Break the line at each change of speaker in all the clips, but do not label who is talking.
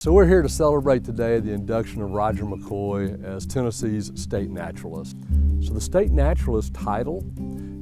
So we're here to celebrate today the induction of Roger McCoy as Tennessee's state naturalist. So the state naturalist title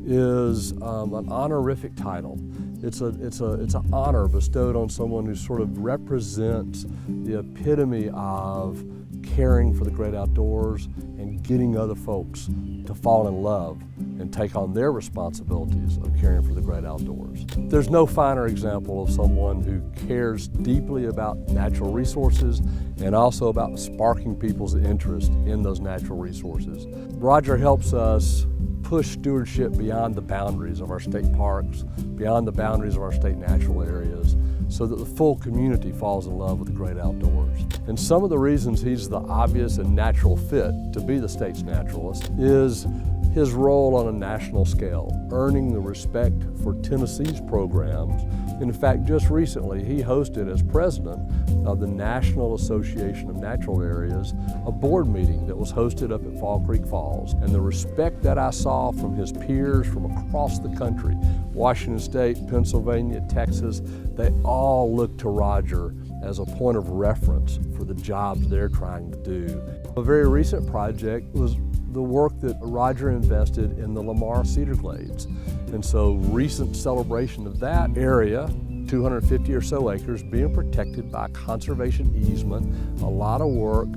is an honorific title. It's an honor bestowed on someone who sort of represents the epitome of caring for the great outdoors and getting other folks to fall in love and take on their responsibilities of caring for the great outdoors. There's no finer example of someone who cares deeply about natural resources and also about sparking people's interest in those natural resources. Roger helps us push stewardship beyond the boundaries of our state parks, beyond the boundaries of our state natural areas, so that the full community falls in love with the great outdoors. And some of the reasons he's the obvious and natural fit to be the state's naturalist is his role on a national scale, earning the respect for Tennessee's programs. In fact, just recently, he hosted as president of the National Association of Natural Areas, a board meeting that was hosted up at Fall Creek Falls. And the respect that I saw from his peers from across the country, Washington State, Pennsylvania, Texas, they all looked to Roger as a point of reference for the jobs they're trying to do. A very recent project was the work that Roger invested in the Lamar Cedar Glades. And so recent celebration of that area, 250 or so acres being protected by conservation easement, a lot of work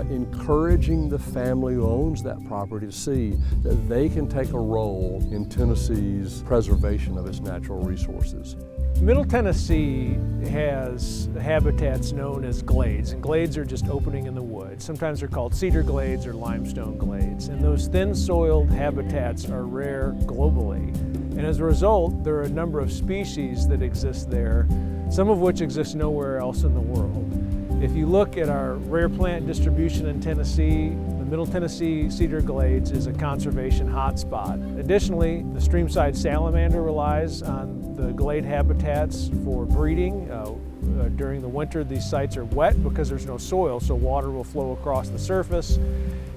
encouraging the family who owns that property to see that they can take a role in Tennessee's preservation of its natural resources.
Middle Tennessee has habitats known as glades, and glades are just opening in the woods. Sometimes they're called cedar glades or limestone glades, and those thin-soiled habitats are rare globally. And as a result, there are a number of species that exist there, some of which exist nowhere else in the world. If you look at our rare plant distribution in Tennessee, the Middle Tennessee Cedar Glades is a conservation hotspot. Additionally, the streamside salamander relies on the glade habitats for breeding. During the winter, these sites are wet because there's no soil, so water will flow across the surface,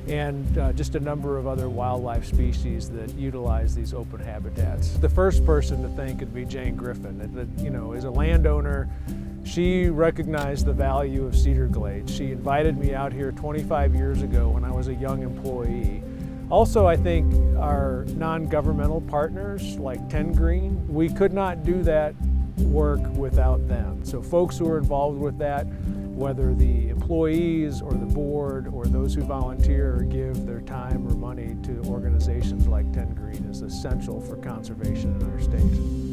and just a number of other wildlife species that utilize these open habitats. The first person to think would be Jane Griffin. As a landowner, she recognized the value of Cedar Glades. She invited me out here 25 years ago when I was a young employee. Also, I think our non-governmental partners like Ten Green, we could not do that work without them. So folks who are involved with that, whether the employees or the board or those who volunteer or give their time or money to organizations like Ten Green, is essential for conservation in our state.